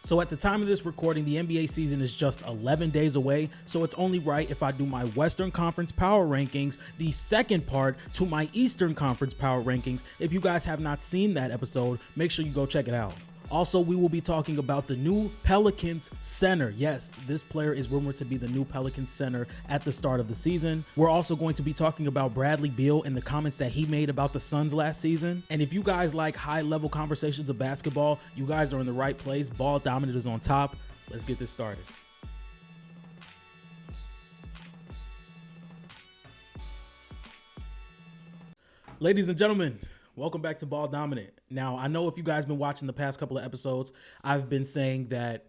So at the time of this recording, the NBA season is just 11 days away, so it's only right if I do my Western Conference Power Rankings, the second part to my Eastern Conference Power Rankings. If you guys have not seen that episode, make sure you go check it out. Also, we will be talking about the new Pelicans center. Yes, this player is rumored to be the new Pelicans center at the start of the season. We're also going to be talking about Bradley Beal and the comments that he made about the Suns last season. And if you guys like high-level conversations of basketball, you guys are in the right place. Ball Dominant is on top. Let's get this started. Ladies and gentlemen, welcome back to Ball Dominant. Now, I know if you guys been watching the past couple of episodes, I've been saying that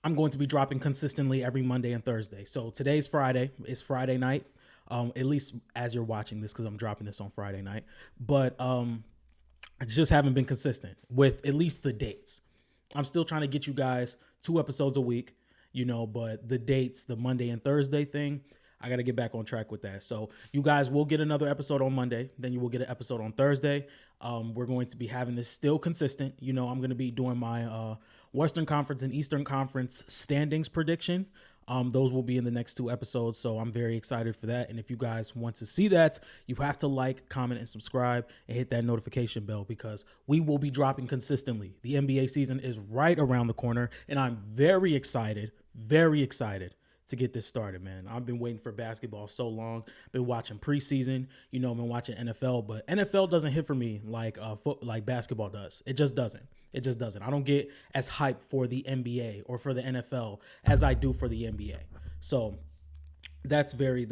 I'm going to be dropping consistently every Monday and Thursday. So today's Friday. It's Friday night, at least as you're watching this, because I'm dropping this on Friday night. But I just haven't been consistent with at least the dates. I'm still trying to get you guys 2 episodes a week, but the dates, the Monday and Thursday thing, I got to get back on track with that. So you guys will get another episode on Monday. Then you will get an episode on Thursday. We're going to be having this still consistent. I'm going to be doing my Western Conference and Eastern Conference standings prediction. Those will be in the next 2 episodes. So I'm very excited for that. And if you guys want to see that, you have to like, comment, and subscribe and hit that notification bell because we will be dropping consistently. The NBA season is right around the corner and I'm very excited to get this started, man. I've been waiting for basketball so long. Been watching preseason, I've been watching NFL, but NFL doesn't hit for me like basketball does. It just doesn't. I don't get as hyped for the NBA or for the NFL as I do for the NBA. So that's very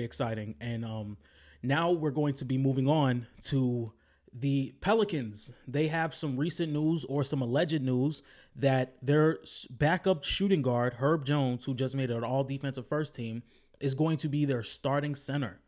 exciting. And now we're going to be moving on to the Pelicans. They have some recent news or some alleged news that their backup shooting guard, Herb Jones, who just made an all-defensive first team, is going to be their starting center.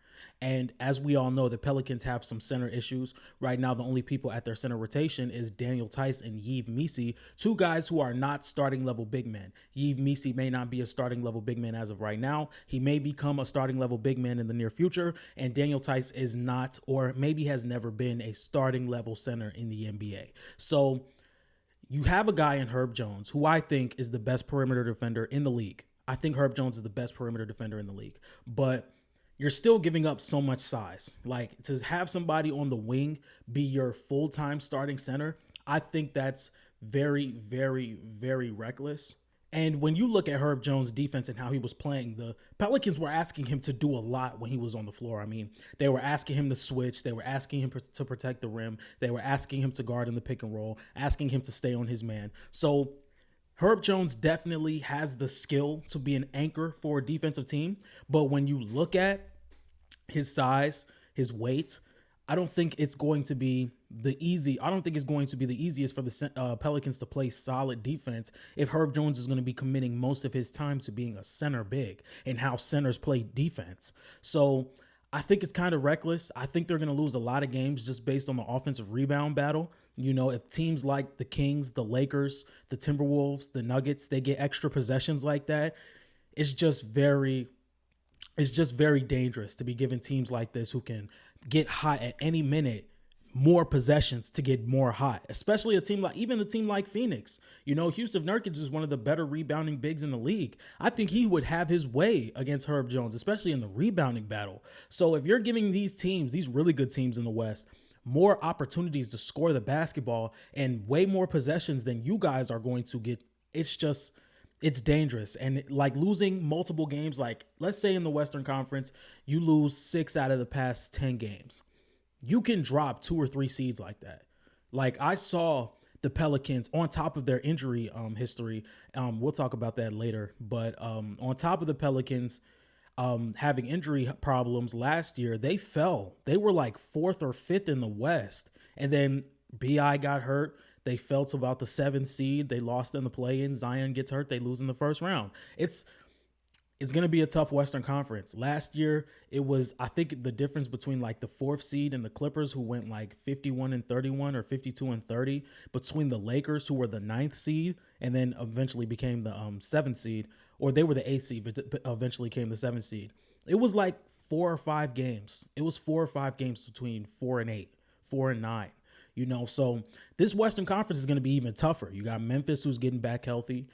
And as we all know, the Pelicans have some center issues. Right now, the only people at their center rotation is Daniel Tice and Yves Missi, 2 guys who are not starting level big men. Yves Missi may not be a starting level big man as of right now. He may become a starting level big man in the near future. And Daniel Tice is not, or maybe has never been, a starting level center in the NBA. So you have a guy in Herb Jones, who I think is the best perimeter defender in the league. I think Herb Jones is the best perimeter defender in the league. But you're still giving up so much size. Like, to have somebody on the wing be your full-time starting center, I think that's very, very, very reckless. And when you look at Herb Jones' defense and how he was playing, the Pelicans were asking him to do a lot when he was on the floor. I mean, they were asking him to switch. They were asking him to protect the rim. They were asking him to guard in the pick and roll, asking him to stay on his man. So Herb Jones definitely has the skill to be an anchor for a defensive team. But when you look at his size, his weight, I don't think it's going to be the easiest for the Pelicans to play solid defense if Herb Jones is going to be committing most of his time to being a center big and how centers play defense. So I think it's kind of reckless. I think they're going to lose a lot of games just based on the offensive rebound battle. If teams like the Kings, the Lakers, the Timberwolves, the Nuggets, they get extra possessions like that, it's just very dangerous to be giving teams like this who can get hot at any minute more possessions to get more hot, especially a team like Phoenix. Houston Nurkic is one of the better rebounding bigs in the league. I think he would have his way against Herb Jones, especially in the rebounding battle. So if you're giving these teams, these really good teams in the West, more opportunities to score the basketball and way more possessions than you guys are going to get, it's dangerous. And like losing multiple games, like let's say in the Western Conference, you lose 6 out of the past 10 games. You can drop 2 or 3 seeds like that. Like I saw the Pelicans on top of their injury history. We'll talk about that later. But on top of the Pelicans having injury problems last year, they fell. They were like 4th or 5th in the West. And then BI got hurt. They fell to about the 7th seed. They lost in the play-in. Zion gets hurt. They lose in the first round. It's going to be a tough Western Conference. Last year, it was, I think, the difference between like the 4th seed and the Clippers, who went like 51-31 or 52-30, between the Lakers, who were the 9th seed and then eventually became the 7th seed, or they were the 8th seed, but eventually became the 7th seed. It was like 4 or 5 games. It was 4 or 5 games between 4 and 8, 4 and 9. So this Western Conference is going to be even tougher. You got Memphis, who's getting back healthy.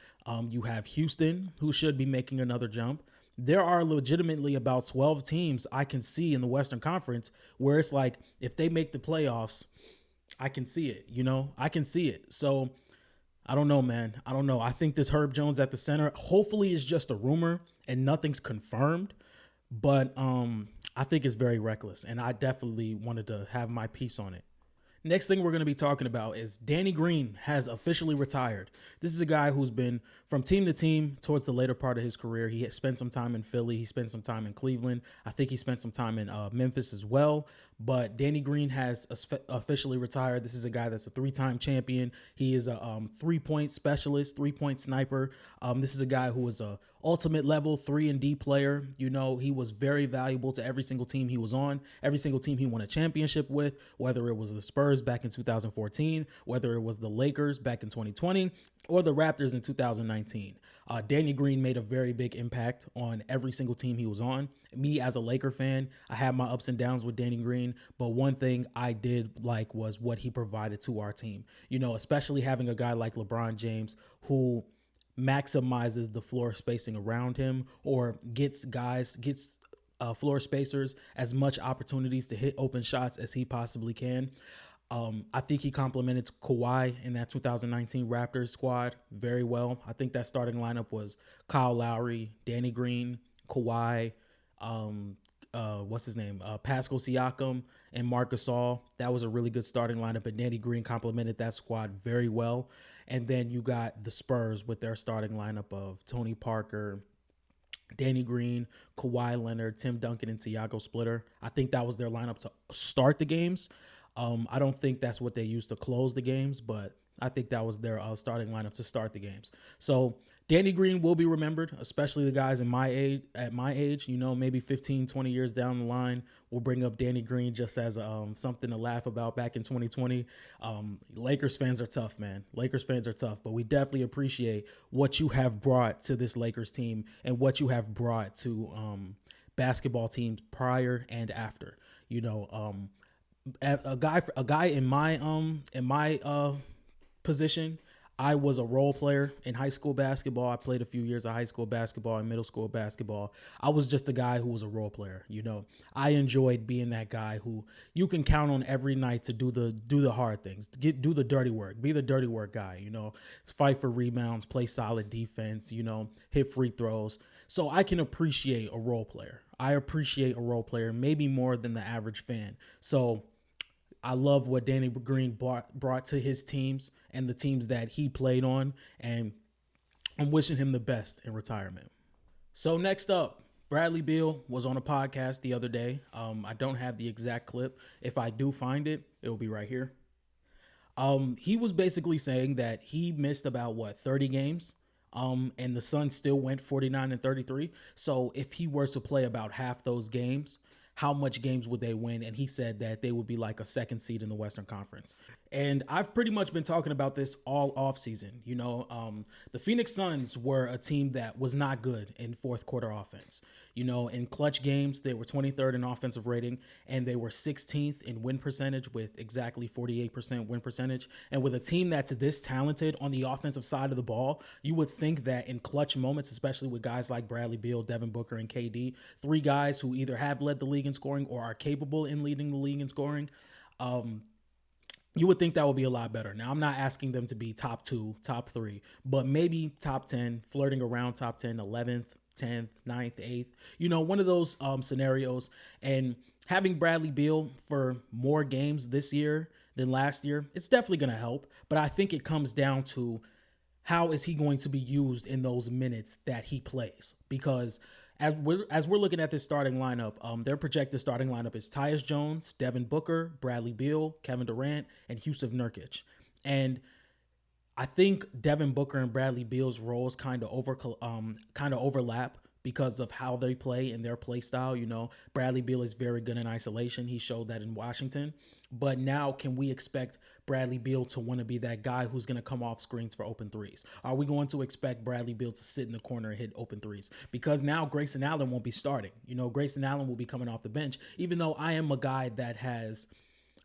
You have Houston, who should be making another jump. There are legitimately about 12 teams I can see in the Western Conference where it's like, if they make the playoffs, I can see it, I can see it. So I don't know, man. I don't know. I think this Herb Jones at the center, hopefully is just a rumor and nothing's confirmed, but I think it's very reckless, and I definitely wanted to have my piece on it. Next thing we're going to be talking about is Danny Green has officially retired. This is a guy who's been from team to team towards the later part of his career. He spent some time in Philly. He spent some time in Cleveland. I think he spent some time in Memphis as well. But Danny Green has officially retired. This is a guy that's a 3-time champion. He is a 3-point specialist, 3-point sniper. This is a guy who was a ultimate level 3-and-D player. He was very valuable to every single team he was on, every single team he won a championship with, whether it was the Spurs back in 2014, whether it was the Lakers back in 2020, or the Raptors in 2019. Danny Green made a very big impact on every single team he was on. Me, as a Laker fan, I had my ups and downs with Danny Green, but one thing I did like was what he provided to our team. Especially having a guy like LeBron James who maximizes the floor spacing around him, or gets floor spacers as much opportunities to hit open shots as he possibly can. I think he complemented Kawhi in that 2019 Raptors squad very well. I think that starting lineup was Kyle Lowry, Danny Green, Kawhi, Pascal Siakam, and Marc Gasol. That was a really good starting lineup, and Danny Green complemented that squad very well. And then you got the Spurs with their starting lineup of Tony Parker, Danny Green, Kawhi Leonard, Tim Duncan, and Tiago Splitter. I think that was their lineup to start the games. I don't think that's what they used to close the games, but I think that was their starting lineup to start the games. So Danny Green will be remembered, especially the guys at my age, maybe 15, 20 years down the line. We'll bring up Danny Green just as something to laugh about back in 2020. Lakers fans are tough, man. Lakers fans are tough, but we definitely appreciate what you have brought to this Lakers team and what you have brought to basketball teams prior and after. A guy in my position, I was a role player in high school basketball. I played a few years of high school basketball and middle school basketball. I was just a guy who was a role player. I enjoyed being that guy who you can count on every night to do the hard things, do the dirty work, be the dirty work guy. Fight for rebounds, play solid defense. Hit free throws. So I can appreciate a role player. I appreciate a role player maybe more than the average fan. So I love what Danny Green brought to his teams and the teams that he played on, and I'm wishing him the best in retirement. So next up, Bradley Beal was on a podcast the other day. I don't have the exact clip. If I do find it, it will be right here. He was basically saying that he missed about 30 games. And the Suns still went 49-33. So if he were to play about half those games, how much games would they win? And he said that they would be like a second seed in the Western Conference. And I've pretty much been talking about this all offseason. The Phoenix Suns were a team that was not good in fourth quarter offense. In clutch games, they were 23rd in offensive rating, and they were 16th in win percentage with exactly 48% win percentage. And with a team that's this talented on the offensive side of the ball, you would think that in clutch moments, especially with guys like Bradley Beal, Devin Booker, and KD, 3 guys who either have led the league in scoring or are capable in leading the league in scoring, you would think that would be a lot better. Now, I'm not asking them to be top 2, top 3, but maybe top 10, flirting around top 10, 11th, 10th, 9th, 8th, one of those scenarios. And having Bradley Beal for more games this year than last year, it's definitely going to help. But I think it comes down to how is he going to be used in those minutes that he plays? Because as we're looking at this starting lineup, their projected starting lineup is Tyus Jones, Devin Booker, Bradley Beal, Kevin Durant, and Jusuf Nurkic. And I think Devin Booker and Bradley Beal's roles kind of overlap because of how they play and their play style. Bradley Beal is very good in isolation. He showed that in Washington. But now, can we expect Bradley Beal to want to be that guy who's going to come off screens for open threes? Are we going to expect Bradley Beal to sit in the corner and hit open threes? Because now Grayson Allen won't be starting. Grayson Allen will be coming off the bench, even though I am a guy that has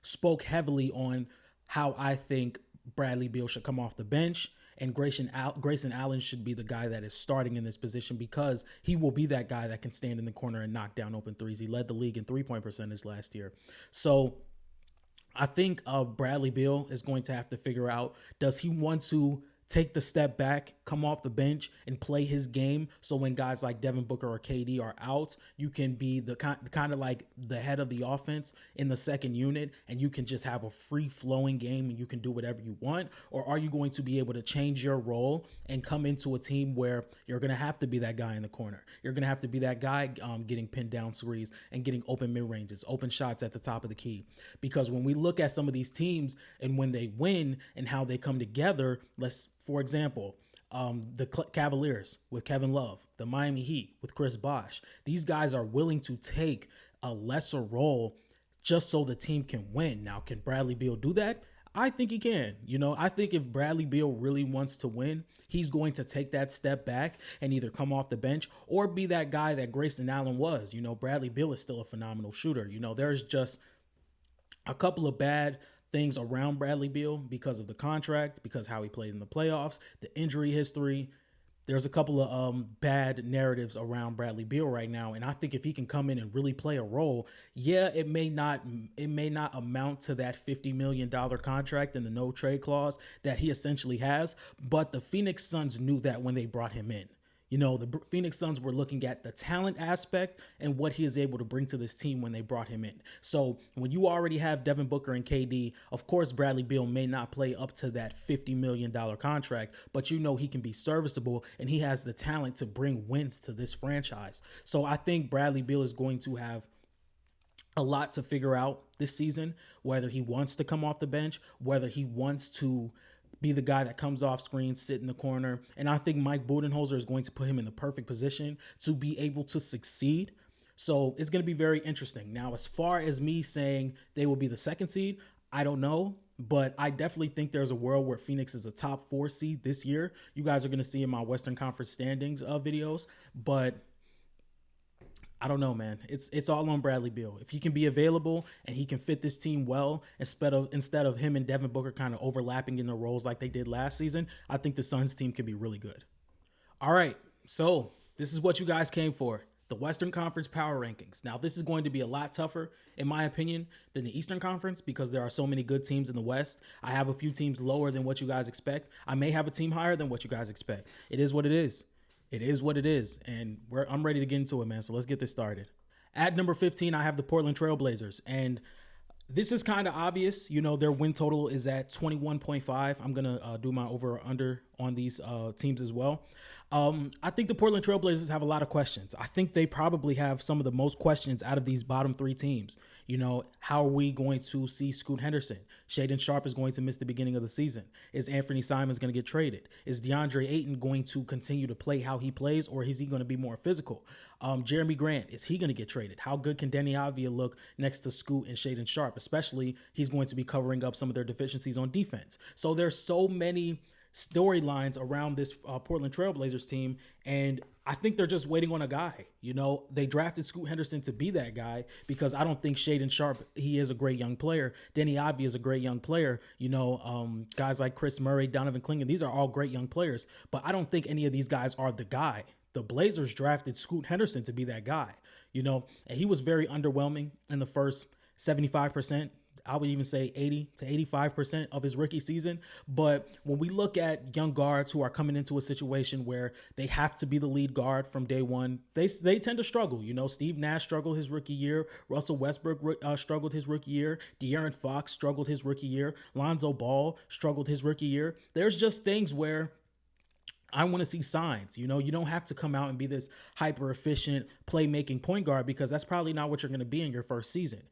spoke heavily on how I think Bradley Beal should come off the bench, and Grayson Allen should be the guy that is starting in this position because he will be that guy that can stand in the corner and knock down open threes. He led the league in 3-point percentage last year. So I think Bradley Beal is going to have to figure out, does he want to take the step back, come off the bench, and play his game so when guys like Devin Booker or KD are out, you can be the kind of like the head of the offense in the second unit, and you can just have a free-flowing game and you can do whatever you want? Or are you going to be able to change your role and come into a team where you're going to have to be that guy in the corner? You're going to have to be that guy getting pinned down screens and getting open mid-ranges, open shots at the top of the key. Because when we look at some of these teams and when they win and how they come together, for example, the Cavaliers with Kevin Love, the Miami Heat with Chris Bosh. These guys are willing to take a lesser role just so the team can win. Now, can Bradley Beal do that? I think he can. I think if Bradley Beal really wants to win, he's going to take that step back and either come off the bench or be that guy that Grayson Allen was. Bradley Beal is still a phenomenal shooter. There's just a couple of bad things around Bradley Beal because of the contract, because how he played in the playoffs, the injury history. There's a couple of bad narratives around Bradley Beal right now, and I think if he can come in and really play a role, it may not amount to that $50 million contract and the no trade clause that he essentially has, but the Phoenix Suns knew that when they brought him in. The Phoenix Suns were looking at the talent aspect and what he is able to bring to this team when they brought him in. So when you already have Devin Booker and KD, of course, Bradley Beal may not play up to that $50 million contract, but he can be serviceable and he has the talent to bring wins to this franchise. So I think Bradley Beal is going to have a lot to figure out this season, whether he wants to come off the bench, whether he wants to be the guy that comes off screen, sit in the corner. And I think Mike Budenholzer is going to put him in the perfect position to be able to succeed. So it's going to be very interesting. Now, as far as me saying they will be the second seed, I don't know. But I definitely think there's a world where Phoenix is a top 4 seed this year. You guys are going to see in my Western Conference standings videos. But I don't know, man. It's all on Bradley Beal. If he can be available and he can fit this team well, instead of him and Devin Booker kind of overlapping in their roles like they did last season, I think the Suns team could be really good. All right, so this is what you guys came for. The Western Conference Power Rankings. Now, this is going to be a lot tougher, in my opinion, than the Eastern Conference because there are so many good teams in the West. I have a few teams lower than what you guys expect. I may have a team higher than what you guys expect. It is what it is. It is what it is, and I'm ready to get into it, man. So let's get this started. At number 15, I have the Portland Trail Blazers, and this is kind of obvious. Their win total is at 21.5. I'm going to do my over or under on these teams as well. I think the Portland Trail Blazers have a lot of questions. I think they probably have some of the most questions out of these bottom 3 teams. How are we going to see Scoot Henderson? Shaedon Sharpe is going to miss the beginning of the season. Is Anthony Simons going to get traded? Is DeAndre Ayton going to continue to play how he plays, or is he going to be more physical? Jeremy Grant, is he going to get traded? How good can Deni Avdija look next to Scoot and Shaedon Sharpe? Especially, he's going to be covering up some of their deficiencies on defense. So there's so many storylines around this Portland Trailblazers team, and I think they're just waiting on a guy. They drafted Scoot Henderson to be that guy because I don't think Shaedon Sharpe, he is a great young player. Deni Avdija is a great young player. Guys like Chris Murray, Donovan Clingan, these are all great young players, but I don't think any of these guys are the guy. The Blazers drafted Scoot Henderson to be that guy, and he was very underwhelming in the first 75%. I would even say 80 to 85% of his rookie season. But when we look at young guards who are coming into a situation where they have to be the lead guard from day one, they tend to struggle. Steve Nash struggled his rookie year. Russell Westbrook struggled his rookie year. De'Aaron Fox struggled his rookie year. Lonzo Ball struggled his rookie year. There's just things where I want to see signs. You don't have to come out and be this hyper efficient playmaking point guard because that's probably not what you're going to be in your first season.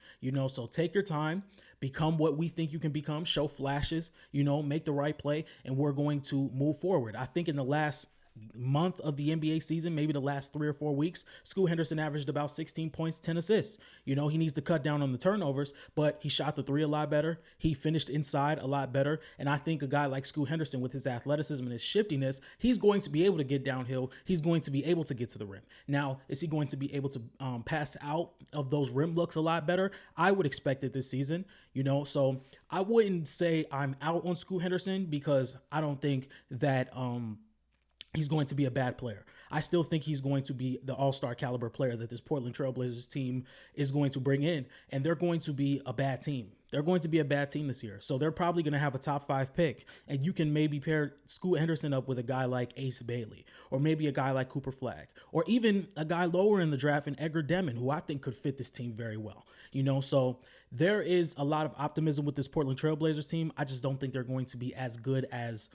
So take your time, become what we think you can become, show flashes, make the right play, and we're going to move forward. I think in the last month of the NBA season, maybe the last 3 or 4 weeks, Scoot Henderson averaged about 16 points, 10 assists. He needs to cut down on the turnovers, but he shot the three a lot better. He finished inside a lot better. And I think a guy like Scoot Henderson, with his athleticism and his shiftiness, he's going to be able to get downhill. He's going to be able to get to the rim. Now, is he going to be able to pass out of those rim looks a lot better? I would expect it this season, so I wouldn't say I'm out on Scoot Henderson because I don't think that he's going to be a bad player. I still think he's going to be the all-star caliber player that this Portland Trailblazers team is going to bring in, and they're going to be a bad team. They're going to be a bad team this year, so they're probably going to have a top 5 pick, and you can maybe pair Scoot Henderson up with a guy like Ace Bailey, or maybe a guy like Cooper Flagg, or even a guy lower in the draft in Edgar Demon, who I think could fit this team very well. So there is a lot of optimism with this Portland Trailblazers team. I just don't think they're going to be as good as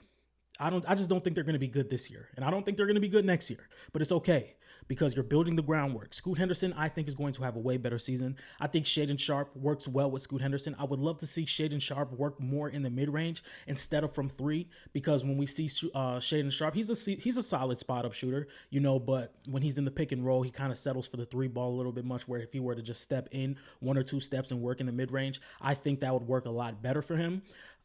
I just don't think they're going to be good this year. And I don't think they're going to be good next year. But it's okay because you're building the groundwork. Scoot Henderson, I think, is going to have a way better season. I think Shaedon Sharpe works well with Scoot Henderson. I would love to see Shaedon Sharpe work more in the mid-range instead of from three, because when we see Shaedon Sharpe, he's a solid spot-up shooter, but when he's in the pick and roll, he kind of settles for the three ball a little bit much, where if he were to just step in 1 or 2 steps and work in the mid-range, I think that would work a lot better for him.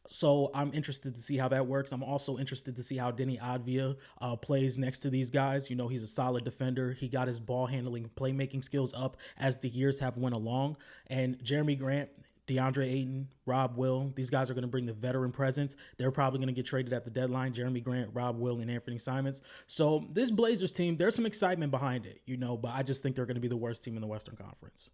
So I'm interested to see how that works. I'm also interested to see how Denny Advia plays next to these guys. He's a solid defender. He got his ball handling, playmaking skills up as the years have went along. And Jeremy Grant, DeAndre Ayton, Rob Will, these guys are going to bring the veteran presence. They're probably going to get traded at the deadline. Jeremy Grant, Rob Will, and Anthony Simons. So this Blazers team, there's some excitement behind it, but I just think they're going to be the worst team in the Western Conference.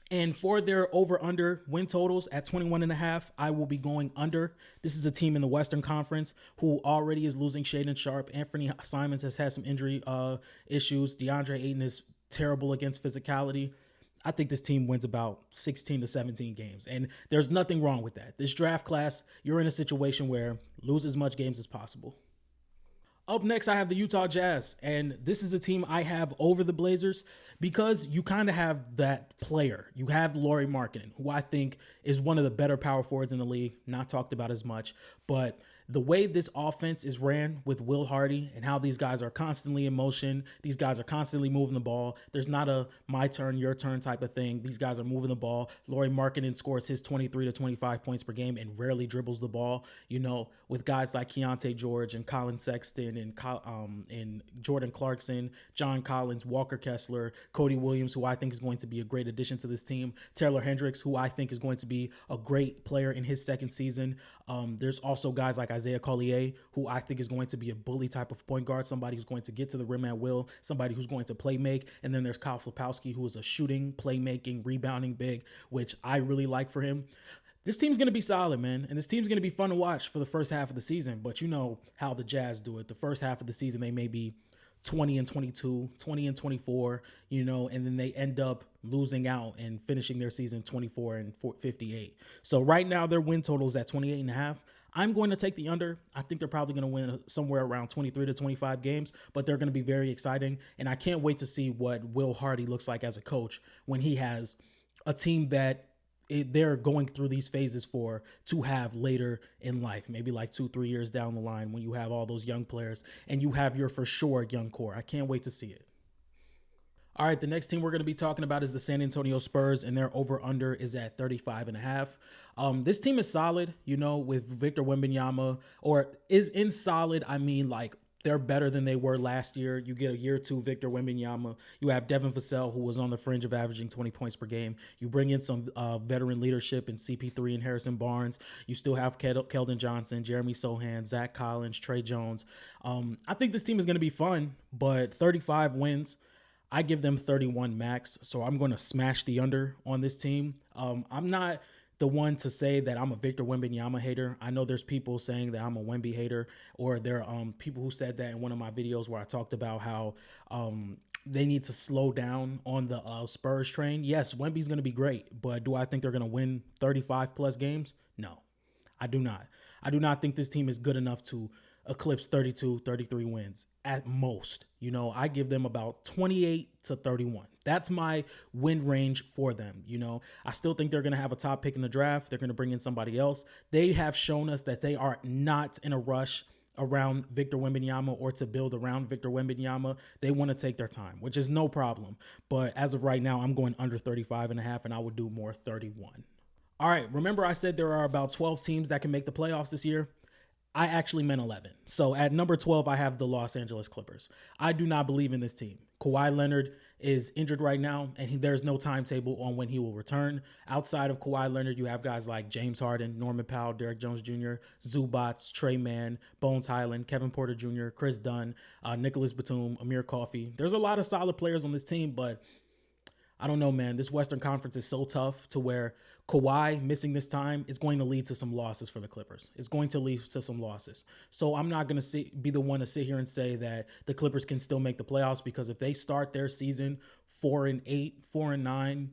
And for their over-under win totals at 21.5, I will be going under. This is a team in the Western Conference who already is losing Shaedon Sharpe. Anthony Simons has had some injury issues. DeAndre Ayton is terrible against physicality. I think this team wins about 16 to 17 games, and there's nothing wrong with that. This draft class, you're in a situation where lose as much games as possible. Up next, I have the Utah Jazz, and this is a team I have over the Blazers because you kind of have that player. You have Lauri Markkanen, who I think is one of the better power forwards in the league, not talked about as much, but the way this offense is ran with Will Hardy and how these guys are constantly in motion, these guys are constantly moving the ball. There's not a my turn, your turn type of thing. These guys are moving the ball. Lauri Markkanen scores his 23 to 25 points per game and rarely dribbles the ball. With guys like Keontae George and Colin Sexton and Jordan Clarkson, John Collins, Walker Kessler, Cody Williams, who I think is going to be a great addition to this team, Taylor Hendricks, who I think is going to be a great player in his second season. There's also guys like Isaiah Collier, who I think is going to be a bully type of point guard, somebody who's going to get to the rim at will, somebody who's going to play make. And then there's Kyle Flapowski, who is a shooting, playmaking, rebounding big, which I really like for him. This team's going to be solid, man, and this team's going to be fun to watch for the first half of the season. But you know how the Jazz do it. The first half of the season, they may be 20-22, 20-24, and then they end up losing out and finishing their season 24-58. So right now their win total is at 28.5. I'm going to take the under. I think they're probably going to win somewhere around 23 to 25 games, but they're going to be very exciting. And I can't wait to see what Will Hardy looks like as a coach when he has a team that they're going through these phases to have later in life, maybe like 2-3 years down the line when you have all those young players and you have your for sure young core. I can't wait to see it. All right, the next team we're going to be talking about is the San Antonio Spurs, and their over-under is at 35.5. This team is solid, with Victor Wembanyama, or is in solid, I mean like they're better than they were last year. You get a year 2 Victor Wembanyama. You have Devin Vassell, who was on the fringe of averaging 20 points per game. You bring in some veteran leadership in CP3 and Harrison Barnes. You still have Keldon Johnson, Jeremy Sohan, Zach Collins, Trey Jones. I think this team is going to be fun, but 35 wins. I give them 31 max, so I'm going to smash the under on this team. I'm not the one to say that I'm a Victor Wembanyama hater. I know there's people saying that I'm a Wemby hater, or there are people who said that in one of my videos where I talked about how they need to slow down on the Spurs train. Yes, Wemby's going to be great, but do I think they're going to win 35-plus games? No, I do not. I do not think this team is good enough to eclipse 32, 33 wins at most. I give them about 28 to 31. That's my win range for them. I still think they're going to have a top pick in the draft. They're going to bring in somebody else. They have shown us that they are not in a rush around Victor Wembanyama or to build around Victor Wembanyama, they want to take their time, which is no problem. But as of right now, I'm going under 35.5, and I would do more 31. All right, remember I said there are about 12 teams that can make the playoffs this year? I actually meant 11. So at number 12, I have the Los Angeles Clippers. I do not believe in this team. Kawhi Leonard is injured right now, and there's no timetable on when he will return. Outside of Kawhi Leonard, you have guys like James Harden, Norman Powell, Derek Jones Jr., Zubats, Trey Mann, Bones Highland, Kevin Porter Jr., Chris Dunn, Nicholas Batum, Amir Coffey. There's a lot of solid players on this team, but I don't know, man. This Western Conference is so tough to where Kawhi missing this time is going to lead to some losses for the Clippers. It's going to lead to some losses. So I'm not going to be the one to sit here and say that the Clippers can still make the playoffs, because if they start their season 4-8, 4-9,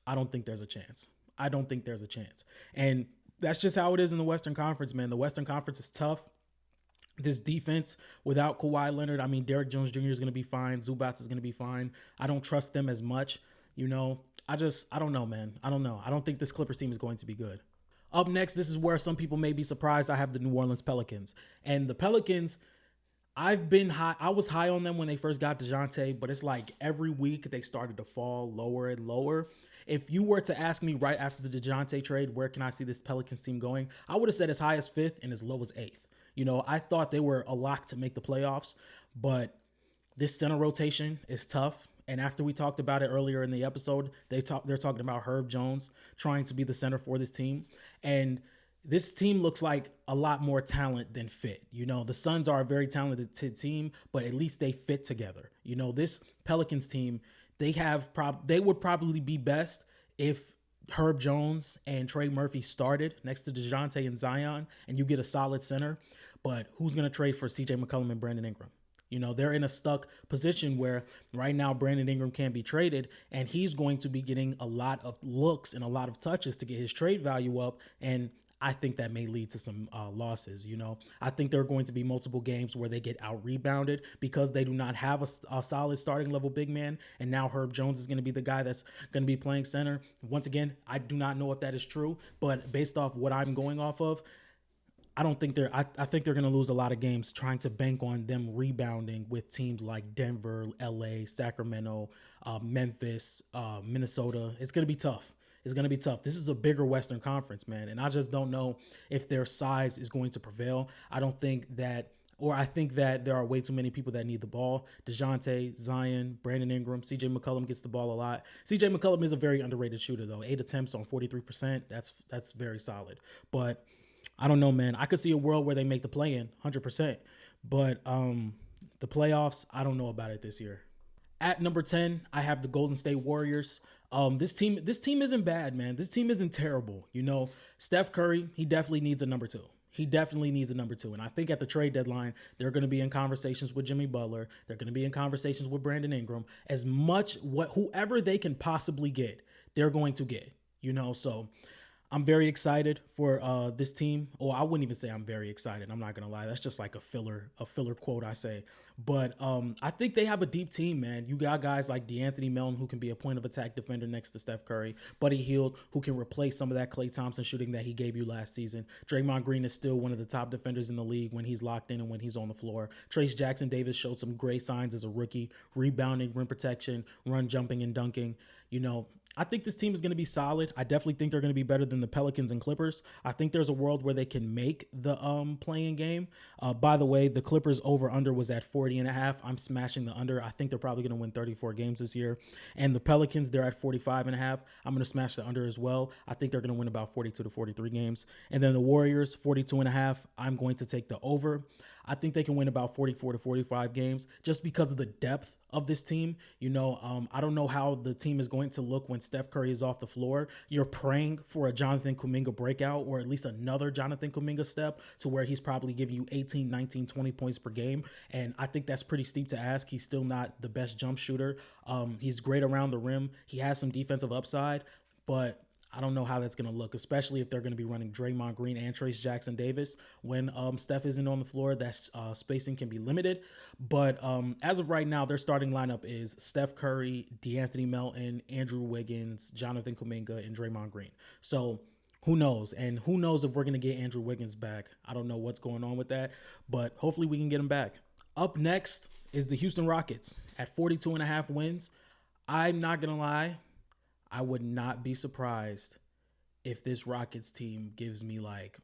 I don't think there's a chance. I don't think there's a chance. And that's just how it is in the Western Conference, man. The Western Conference is tough. This defense without Kawhi Leonard, I mean, Derek Jones Jr. is going to be fine. Zubats is going to be fine. I don't trust them as much. You know, I don't know, man. I don't know. I don't think this Clippers team is going to be good. Up next, this is where some people may be surprised. I have the New Orleans Pelicans. And the Pelicans, I've been high. I was high on them when they first got DeJounte, but it's like every week they started to fall lower and lower. If you were to ask me right after the DeJounte trade, where can I see this Pelicans team going? I would have said as high as 5th and as low as 8th. You know, I thought they were a lock to make the playoffs, but this center rotation is tough. And after we talked about it earlier in the episode, they're talking about Herb Jones trying to be the center for this team. And this team looks like a lot more talent than fit. You know, the Suns are a very talented team, but at least they fit together. You know, this Pelicans team, they would probably be best if Herb Jones and Trey Murphy started next to DeJounte and Zion, and you get a solid center. But who's going to trade for CJ McCollum and Brandon Ingram? You know, they're in a stuck position where right now Brandon Ingram can't be traded, and he's going to be getting a lot of looks and a lot of touches to get his trade value up. And I think that may lead to some losses. You know, I think there are going to be multiple games where they get out rebounded because they do not have a solid starting level big man. And now Herb Jones is going to be the guy that's going to be playing center. Once again, I do not know if that is true, but based off what I'm going off of, I don't think I think they're going to lose a lot of games trying to bank on them rebounding with teams like Denver, LA, Sacramento, Memphis, Minnesota. It's going to be tough. It's going to be tough. This is a bigger Western Conference, man. And I just don't know if their size is going to prevail. I think that there are way too many people that need the ball. DeJounte, Zion, Brandon Ingram, CJ McCollum gets the ball a lot. CJ McCollum is a very underrated shooter, though. 8 attempts on 43%. That's very solid. But I don't know, man. I could see a world where they make the play-in 100%. But the playoffs, I don't know about it this year. At number 10, I have the Golden State Warriors. This team isn't bad, man. This team isn't terrible. You know, Steph Curry, he definitely needs a number 2. He definitely needs a number 2. And I think at the trade deadline, they're going to be in conversations with Jimmy Butler. They're going to be in conversations with Brandon Ingram. As much whoever they can possibly get, they're going to get. You know, so I'm very excited for this team. Oh, I wouldn't even say I'm very excited. I'm not going to lie. That's just like a filler quote I say. But I think they have a deep team, man. You got guys like DeAnthony Melton, who can be a point of attack defender next to Steph Curry. Buddy Hield, who can replace some of that Klay Thompson shooting that he gave you last season. Draymond Green is still one of the top defenders in the league when he's locked in and when he's on the floor. Trayce Jackson-Davis showed some great signs as a rookie, rebounding, rim protection, run jumping, and dunking. You know, I think this team is going to be solid. I definitely think they're going to be better than the Pelicans and Clippers. I think there's a world where they can make the playing game. By the way, the Clippers over-under was at 40.5. I'm smashing the under. I think they're probably going to win 34 games this year. And the Pelicans, they're at 45.5. I'm going to smash the under as well. I think they're going to win about 42 to 43 games. And then the Warriors, 42.5. I'm going to take the over. I think they can win about 44 to 45 games just because of the depth of this team. You know, I don't know how the team is going to look when Steph Curry is off the floor. You're praying for a Jonathan Kuminga breakout or at least another Jonathan Kuminga step to where he's probably giving you 18, 19, 20 points per game. And I think that's pretty steep to ask. He's still not the best jump shooter. He's great around the rim. He has some defensive upside, but I don't know how that's going to look, especially if they're going to be running Draymond Green and Trayce Jackson-Davis. When Steph isn't on the floor, that spacing can be limited. But as of right now, their starting lineup is Steph Curry, DeAnthony Melton, Andrew Wiggins, Jonathan Kuminga, and Draymond Green. So Who knows? And who knows if we're going to get Andrew Wiggins back. I don't know what's going on with that, but hopefully we can get him back. Up next is the Houston Rockets at 42 and a half wins. I'm not going to lie. I would not be surprised if this Rockets team gives me like,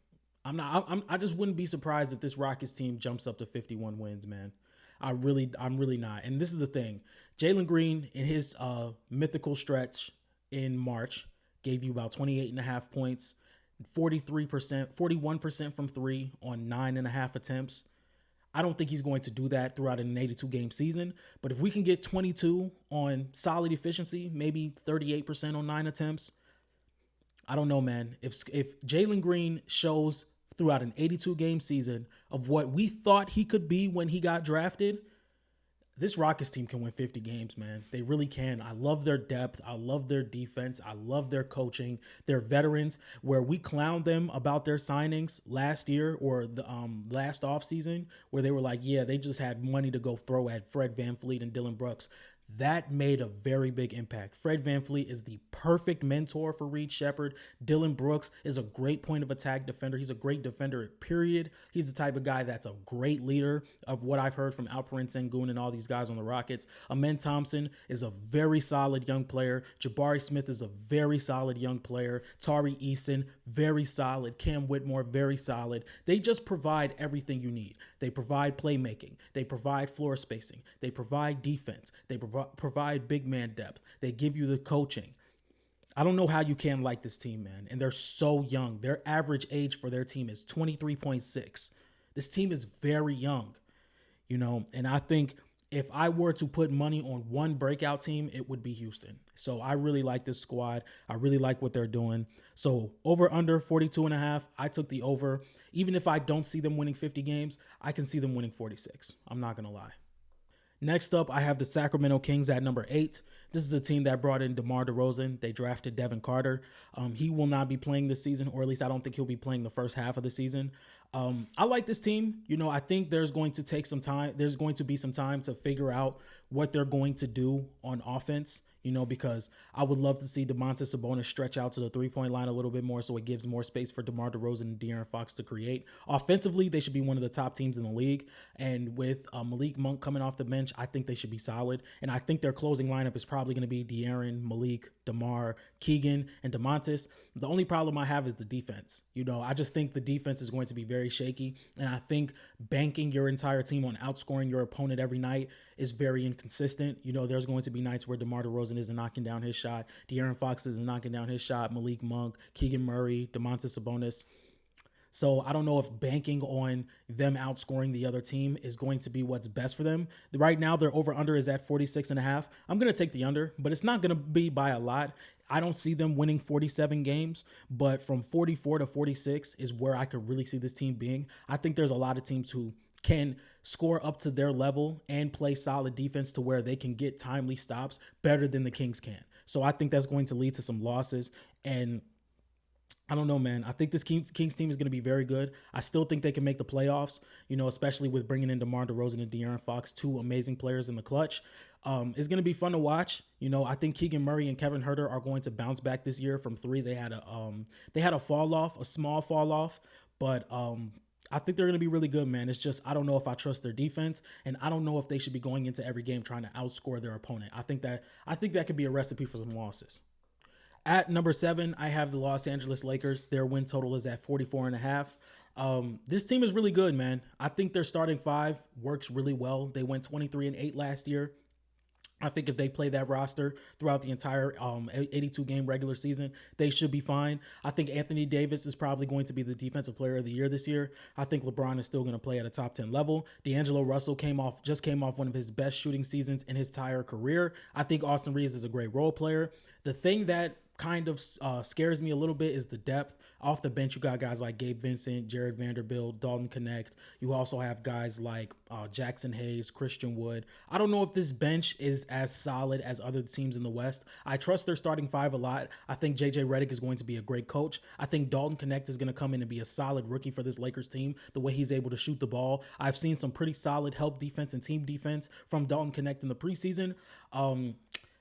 I just wouldn't be surprised if this Rockets team jumps up to 51 wins, man. I'm really not. And this is the thing. Jalen Green in his mythical stretch in March gave you about 28 and a half points, 43%, 41% from three on 9.5 attempts. I don't think he's going to do that throughout an 82 game season. But if we can get 22 on solid efficiency, maybe 38% on 9 attempts, I don't know, man. If Jalen Green shows throughout an 82 game season of what we thought he could be when he got drafted, this Rockets team can win 50 games, man. They really can. I love their depth. I love their defense. I love their coaching. They're veterans. Where we clowned them about their signings last year or the last offseason, where they were like, yeah, they just had money to go throw at Fred VanVleet and Dylan Brooks. That made a very big impact. Fred VanVleet is the perfect mentor for Reed Shepherd. Dylan Brooks is a great point of attack defender. He's a great defender, period. He's the type of guy that's a great leader of what I've heard from Alperen Sengun and all these guys on the Rockets. Amen Thompson is a very solid young player. Jabari Smith is a very solid young player. Tari Eason, very solid. Cam Whitmore, very solid. They just provide everything you need. They provide playmaking. They provide floor spacing. They provide defense. They provide big man depth. They give you the coaching. I don't know how you can like this team, man. And they're so young. Their average age for their team is 23.6. This team is very young, and I think if I were to put money on one breakout team, it would be Houston. So I really like this squad. I really like what they're doing. So over under 42 and a half, I took the over. Even if I don't see them winning 50 games, I can see them winning 46. I'm not going to lie. Next up, I have the Sacramento Kings at number 8. This is a team that brought in DeMar DeRozan. They drafted Devin Carter. He will not be playing this season, or at least I don't think he'll be playing the first half of the season. I like this team. I think there's going to take some time. There's going to be some time to figure out what they're going to do on offense, because I would love to see Domantas Sabonis stretch out to the three-point line a little bit more so it gives more space for DeMar DeRozan and De'Aaron Fox to create. Offensively, they should be one of the top teams in the league. And with Malik Monk coming off the bench, I think they should be solid. And I think their closing lineup is probably going to be De'Aaron, Malik, DeMar, Keegan, and Domantas. The only problem I have is the defense. I just think the defense is going to be very shaky. And I think banking your entire team on outscoring your opponent every night is very inconsistent. There's going to be nights where DeMar DeRozan isn't knocking down his shot. De'Aaron Fox isn't knocking down his shot. Malik Monk, Keegan Murray, Domantas Sabonis. So I don't know if banking on them outscoring the other team is going to be what's best for them. Right now, their over-under is at 46 and a half. I'm going to take the under, but it's not going to be by a lot. I don't see them winning 47 games, but from 44 to 46 is where I could really see this team being. I think there's a lot of teams who can score up to their level and play solid defense to where they can get timely stops better than the Kings can. So I think that's going to lead to some losses. And I don't know, man. I think this Kings team is going to be very good. I still think they can make the playoffs, especially with bringing in DeMar DeRozan and De'Aaron Fox, two amazing players in the clutch. It's going to be fun to watch. I think Keegan Murray and Kevin Huerter are going to bounce back this year from three. They had a fall off, a small fall off, but I think they're going to be really good, man. It's just I don't know if I trust their defense, and I don't know if they should be going into every game trying to outscore their opponent. I think that could be a recipe for some losses. At number 7, I have the Los Angeles Lakers. Their win total is at 44 and a half. This team is really good, man. I think their starting five works really well. They went 23-8 last year. I think if they play that roster throughout the entire 82-game regular season, they should be fine. I think Anthony Davis is probably going to be the defensive player of the year this year. I think LeBron is still going to play at a top 10 level. D'Angelo Russell came off one of his best shooting seasons in his entire career. I think Austin Reeves is a great role player. The thing that kind of scares me a little bit is the depth. Off the bench, you got guys like Gabe Vincent, Jared Vanderbilt, Dalton Connect. You also have guys like Jackson Hayes, Christian Wood. I don't know if this bench is as solid as other teams in the West. I trust their starting five a lot. I think JJ Redick is going to be a great coach. I think Dalton Connect is going to come in and be a solid rookie for this Lakers team, the way he's able to shoot the ball. I've seen some pretty solid help defense and team defense from Dalton Connect in the preseason.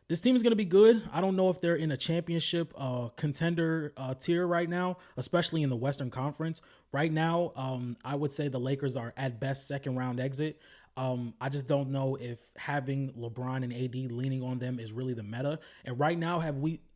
This team is going to be good. I don't know if they're in a championship contender tier right now, especially in the Western Conference. Right now, I would say the Lakers are at best second round exit. I just don't know if having LeBron and AD leaning on them is really the meta. And right now,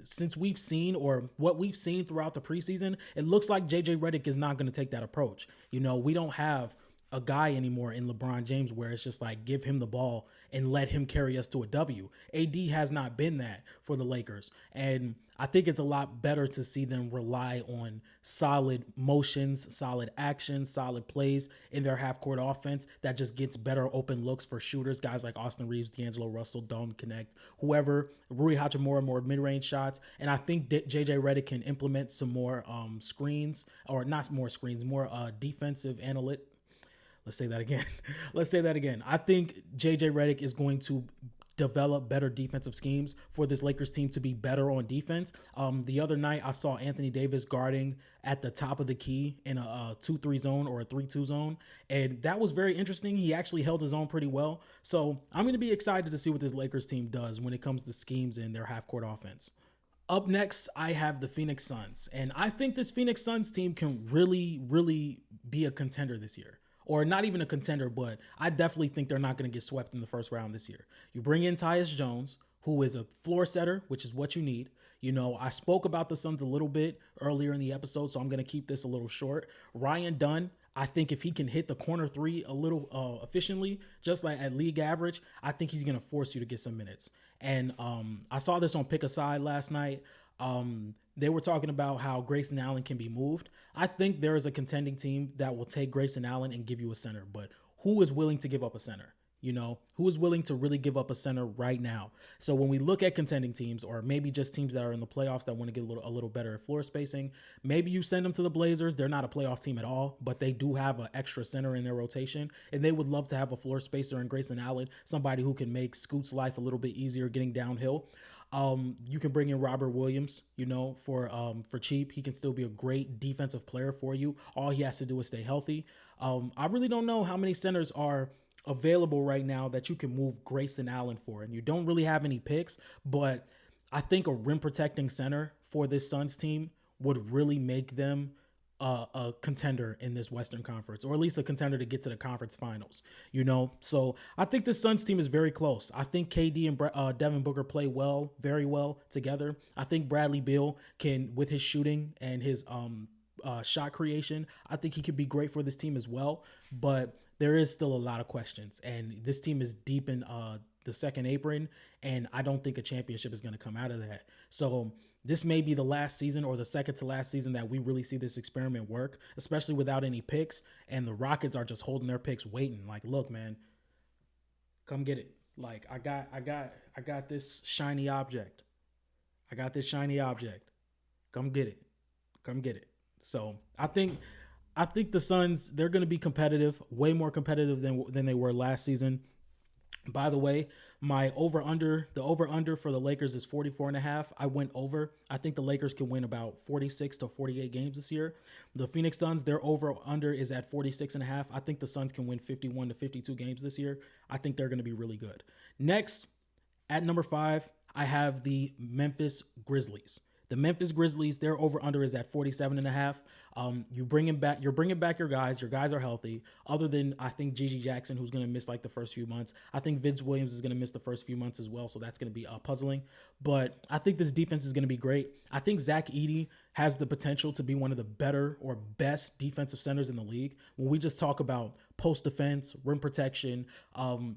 since we've seen or what we've seen throughout the preseason, it looks like JJ Redick is not going to take that approach. We don't have a guy anymore in LeBron James where it's just like give him the ball and let him carry us to a W. AD has not been that for the Lakers. And I think it's a lot better to see them rely on solid motions, solid actions, solid plays in their half court offense that just gets better open looks for shooters, guys like Austin Reeves, D'Angelo Russell, Dalton Connect, whoever, Rui Hachimura, more mid-range shots. And I think JJ Redick can implement some more screens, or not more screens, more defensive analytics. Let's say that again. Let's say that again. I think JJ Redick is going to develop better defensive schemes for this Lakers team to be better on defense. The other night, I saw Anthony Davis guarding at the top of the key in a 2-3 zone or a 3-2 zone, and that was very interesting. He actually held his own pretty well. So I'm going to be excited to see what this Lakers team does when it comes to schemes in their half-court offense. Up next, I have the Phoenix Suns, and I think this Phoenix Suns team can really, really be a contender this year. Or not even a contender, but I definitely think they're not going to get swept in the first round this year. You bring in Tyus Jones, who is a floor setter, which is what you need. I spoke about the Suns a little bit earlier in the episode, so I'm going to keep this a little short. Ryan Dunn, I think if he can hit the corner three a little efficiently, just like at league average, I think he's going to force you to get some minutes. And I saw this on Pick a Side last night. They were talking about how Grayson Allen can be moved. I think there is a contending team that will take Grayson Allen and give you a center, but who is willing to give up a center? Who is willing to really give up a center right now? So when we look at contending teams, or maybe just teams that are in the playoffs that want to get a little better at floor spacing, maybe you send them to the Blazers. They're not a playoff team at all, but they do have an extra center in their rotation, and they would love to have a floor spacer in Grayson Allen, somebody who can make Scoot's life a little bit easier getting downhill. You can bring in Robert Williams, for cheap. He can still be a great defensive player for you. All he has to do is stay healthy. I really don't know how many centers are available right now that you can move Grayson Allen for, and you don't really have any picks, but I think a rim protecting center for this Suns team would really make them a contender in this Western Conference, or at least a contender to get to the conference finals, So I think the Suns team is very close. I think KD and Devin Booker play very well together. I think Bradley Beal can, with his shooting and his shot creation, I think he could be great for this team as well. But there is still a lot of questions, and this team is deep in the second apron, and I don't think a championship is going to come out of that. So this may be the last season or the second to last season that we really see this experiment work, especially without any picks. And the Rockets are just holding their picks, waiting. Like, look, man, come get it. Like, I got this shiny object. I got this shiny object. Come get it. Come get it. So I think the Suns, they're going to be competitive, way more competitive than they were last season. By the way, the over-under for the Lakers is 44.5. I went over. I think the Lakers can win about 46 to 48 games this year. The Phoenix Suns, their over-under is at 46.5. I think the Suns can win 51 to 52 games this year. I think they're going to be really good. Next, at number 5, I have the Memphis Grizzlies. The Memphis Grizzlies, their over-under is at 47.5. You're bringing back your guys. Your guys are healthy. Other than, I think, Gigi Jackson, who's going to miss like the first few months. I think Vince Williams is going to miss the first few months as well, so that's going to be puzzling. But I think this defense is going to be great. I think Zach Edey has the potential to be one of the better or best defensive centers in the league. When we just talk about post defense, rim protection,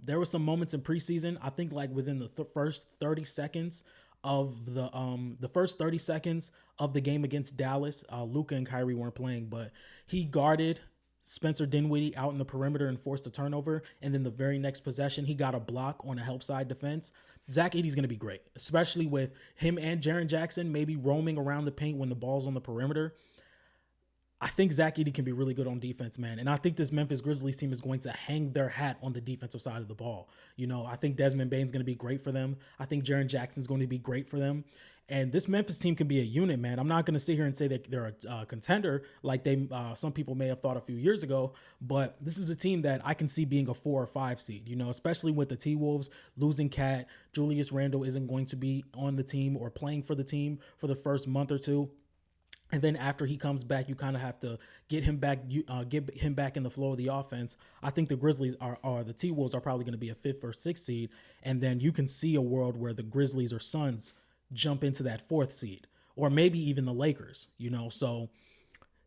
there were some moments in preseason, I think like within the first 30 seconds of the first 30 seconds of the game against Dallas, Luka and Kyrie weren't playing, but he guarded Spencer Dinwiddie out in the perimeter and forced a turnover. And then the very next possession, he got a block on a help side defense. Zach Edey's going to be great, especially with him and Jaren Jackson maybe roaming around the paint when the ball's on the perimeter. I think Zach Edey can be really good on defense, man. And I think this Memphis Grizzlies team is going to hang their hat on the defensive side of the ball. I think Desmond Bane's going to be great for them. I think Jaren Jackson's going to be great for them. And this Memphis team can be a unit, man. I'm not going to sit here and say that they're a contender like some people may have thought a few years ago, but this is a team that I can see being a 4 or 5 seed, especially with the T-Wolves losing Cat. Julius Randle isn't going to be on the team or playing for the team for the first month or two. And then after he comes back, you kind of have to get him back in the flow of the offense. I think the Grizzlies are the T-Wolves are probably going to be a 5th or 6th seed. And then you can see a world where the Grizzlies or Suns jump into that 4th seed, or maybe even the Lakers, So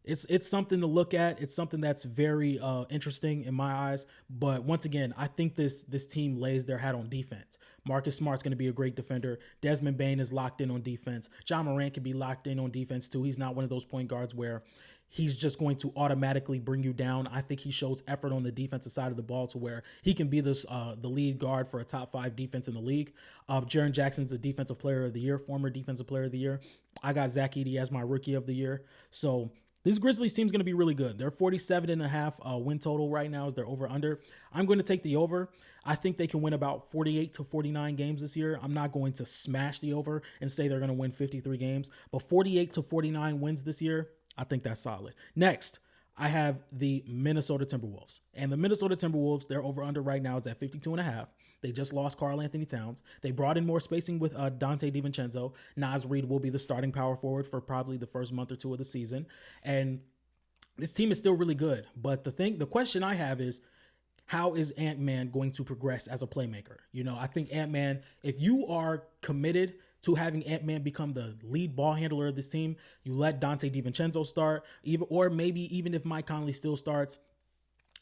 it's something to look at. It's something that's very interesting in my eyes. But once again, I think this team lays their hat on defense. Marcus Smart's going to be a great defender. Desmond Bane is locked in on defense. John Morant can be locked in on defense too. He's not one of those point guards where he's just going to automatically bring you down. I think he shows effort on the defensive side of the ball to where he can be the lead guard for a top 5 defense in the league. Jaren Jackson's the defensive player of the year, former defensive player of the year. I got Zach Edey as my rookie of the year. So this Grizzlies team's going to be really good. They're 47.5 win total right now as their over-under. I'm going to take the over. I think they can win about 48 to 49 games this year. I'm not going to smash the over and say they're going to win 53 games, but 48 to 49 wins this year, I think that's solid. Next, I have the Minnesota Timberwolves. And the Minnesota Timberwolves, their over-under right now is at 52.5. They just lost Karl Anthony Towns. They brought in more spacing with Dante DiVincenzo. Naz Reid will be the starting power forward for probably the first month or two of the season. And this team is still really good. But the question I have is, how is Ant-Man going to progress as a playmaker? I think Ant-Man, if you are committed to having Ant-Man become the lead ball handler of this team, you let Dante DiVincenzo start, or maybe even if Mike Conley still starts,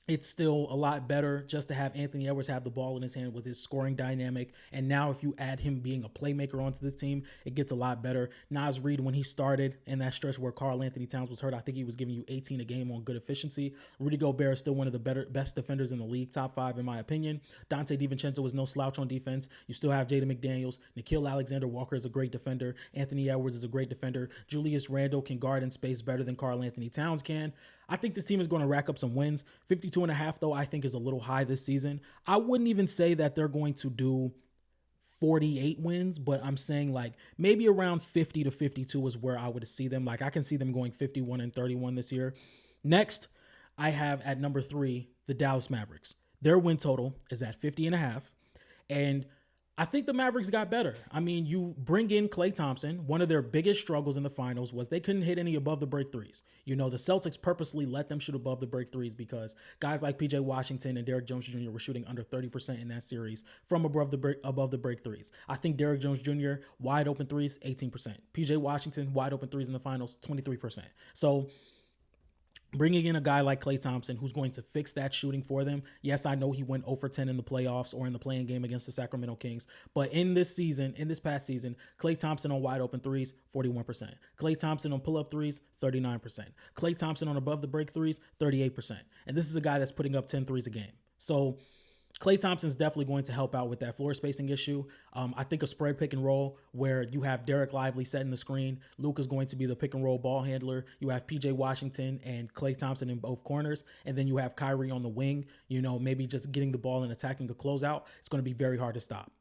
it's still a lot better just to have Anthony Edwards have the ball in his hand with his scoring dynamic. And now if you add him being a playmaker onto this team, it gets a lot better. Naz Reid, when he started in that stretch where Karl Anthony Towns was hurt, I think he was giving you 18 a game on good efficiency. Rudy Gobert is still one of the best defenders in the league, top 5 in my opinion. Dante DiVincenzo was no slouch on defense. You still have Jaden McDaniels. Nickeil Alexander-Walker is a great defender. Anthony Edwards is a great defender. Julius Randle can guard in space better than Karl Anthony Towns can. I think this team is going to rack up some wins. 52.5, though, I think is a little high this season. I wouldn't even say that they're going to do 48 wins, but I'm saying like maybe around 50 to 52 is where I would see them. Like I can see them going 51-31 this year. Next, I have at number 3, the Dallas Mavericks. Their win total is at 50.5. And I think the Mavericks got better. I mean, you bring in Klay Thompson. One of their biggest struggles in the finals was they couldn't hit any above the break threes. The Celtics purposely let them shoot above the break threes because guys like PJ Washington and Derrick Jones Jr. were shooting under 30% in that series from above the break threes. I think Derrick Jones Jr. wide open threes, 18%. PJ Washington wide open threes in the finals, 23%. So bringing in a guy like Klay Thompson who's going to fix that shooting for them. Yes, I know he went 0 for 10 in the playoffs or in the play-in game against the Sacramento Kings. But in this past season, Klay Thompson on wide open threes, 41%. Klay Thompson on pull-up threes, 39%. Klay Thompson on above the break threes, 38%. And this is a guy that's putting up 10 threes a game. So Klay Thompson's definitely going to help out with that floor spacing issue. I think a spread pick and roll where you have Derek Lively setting the screen. Luka's going to be the pick and roll ball handler. You have PJ Washington and Klay Thompson in both corners. And then you have Kyrie on the wing, maybe just getting the ball and attacking a closeout. It's going to be very hard to stop.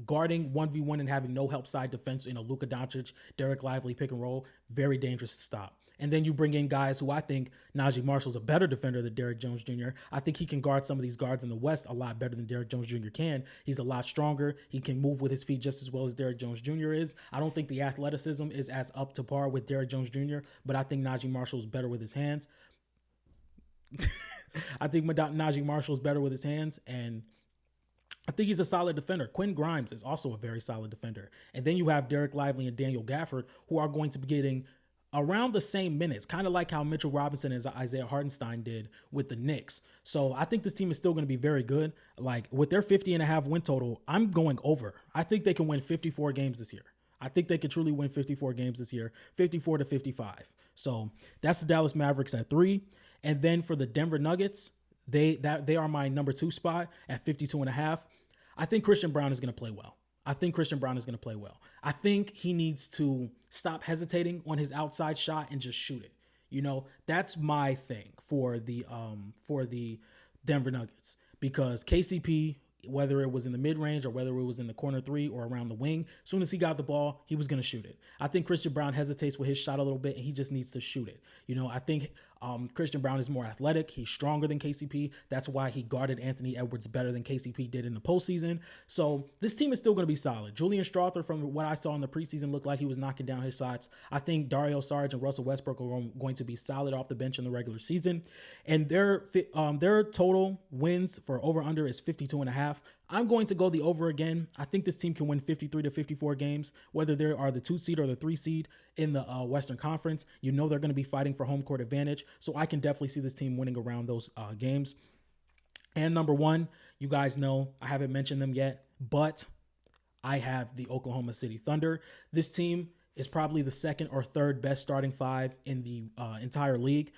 Guarding 1v1 and having no help side defense in a Luka Doncic, Derek Lively pick and roll, very dangerous to stop. And then you bring in guys who I think Najee Marshall's a better defender than Derrick Jones Jr. I think he can guard some of these guards in the West a lot better than Derrick Jones Jr. can. He's a lot stronger. He can move with his feet just as well as Derrick Jones Jr. is. I don't think the athleticism is as up to par with Derrick Jones Jr., but I think Najee Marshall's better with his hands. I think Najee Marshall's better with his hands, and I think he's a solid defender. Quinn Grimes is also a very solid defender. And then you have Derek Lively and Daniel Gafford, who are going to be getting around the same minutes, kind of like how Mitchell Robinson and Isaiah Hartenstein did with the Knicks. So I think this team is still going to be very good. Like with their 50.5 win total, I'm going over. I think they can win 54 games this year. I think they could truly win 54 games this year, 54 to 55. So that's the Dallas Mavericks at 3. And then for the Denver Nuggets, they are my number 2 spot at 52.5. I think Christian Brown is going to play well. I think he needs to stop hesitating on his outside shot and just shoot it. That's my thing for the Denver Nuggets, because KCP, whether it was in the mid range or whether it was in the corner three or around the wing, as soon as he got the ball, he was going to shoot it. I think Christian Brown hesitates with his shot a little bit, and he just needs to shoot it. I think Christian Brown is more athletic. He's stronger than KCP. That's why he guarded Anthony Edwards better than KCP did in the postseason. So this team is still going to be solid. Julian Strawther, from what I saw in the preseason, looked like he was knocking down his shots. I think Dario Saric and Russell Westbrook are going to be solid off the bench in the regular season. And their total wins for over-under is 52.5. I'm going to go the over again. I think this team can win 53 to 54 games, whether they are the 2 seed or the 3 seed in the Western Conference. They're going to be fighting for home court advantage. So I can definitely see this team winning around those games. And number one, you guys know I haven't mentioned them yet, but I have the Oklahoma City Thunder. This team is probably the second or third best starting five in the entire league.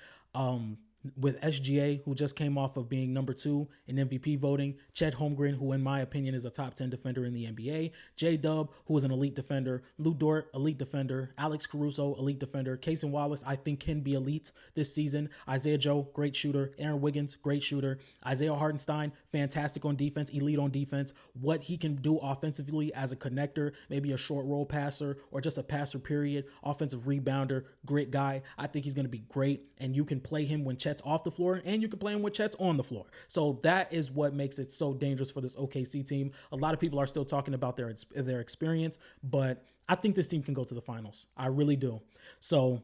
With SGA, who just came off of being number 2 in MVP voting, Chet Holmgren, who in my opinion is a top 10 defender in the NBA, J-Dub, who is an elite defender, Lou Dort, elite defender, Alex Caruso, elite defender, Cason Wallace, I think can be elite this season, Isaiah Joe, great shooter, Aaron Wiggins, great shooter, Isaiah Hartenstein, fantastic on defense, elite on defense, what he can do offensively as a connector, maybe a short roll passer or just a passer period, offensive rebounder, great guy. I think he's going to be great, and you can play him when Chet's off the floor, and you can play him with Chet's on the floor. So that is what makes it so dangerous for this OKC team. A lot of people are still talking about their experience, but I think this team can go to the finals. I really do. So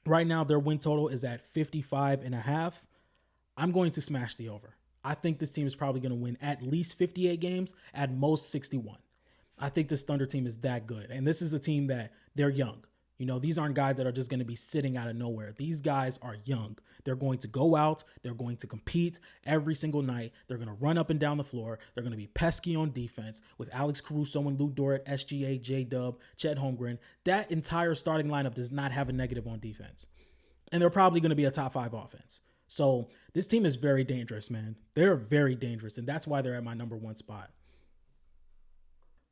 right now their win total is at 55.5. I'm going to smash the over. I think this team is probably going to win at least 58 games, at most 61. I think this Thunder team is that good. And this is a team that they're young. These aren't guys that are just going to be sitting out of nowhere. These guys are young. They're going to go out. They're going to compete every single night. They're going to run up and down the floor. They're going to be pesky on defense with Alex Caruso and Lou Dort, SGA, J-Dub, Chet Holmgren. That entire starting lineup does not have a negative on defense. And they're probably going to be a top 5 offense. So this team is very dangerous, man. They're very dangerous, and that's why they're at my number 1 spot.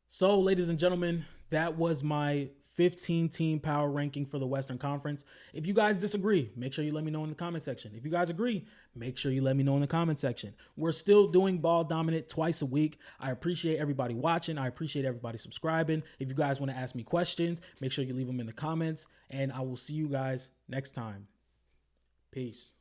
So, ladies and gentlemen, that was my 15-team power ranking for the Western Conference. If you guys disagree, make sure you let me know in the comment section. If you guys agree, make sure you let me know in the comment section. We're still doing Ball Dominant twice a week. I appreciate everybody watching. I appreciate everybody subscribing. If you guys want to ask me questions, make sure you leave them in the comments, and I will see you guys next time. Peace.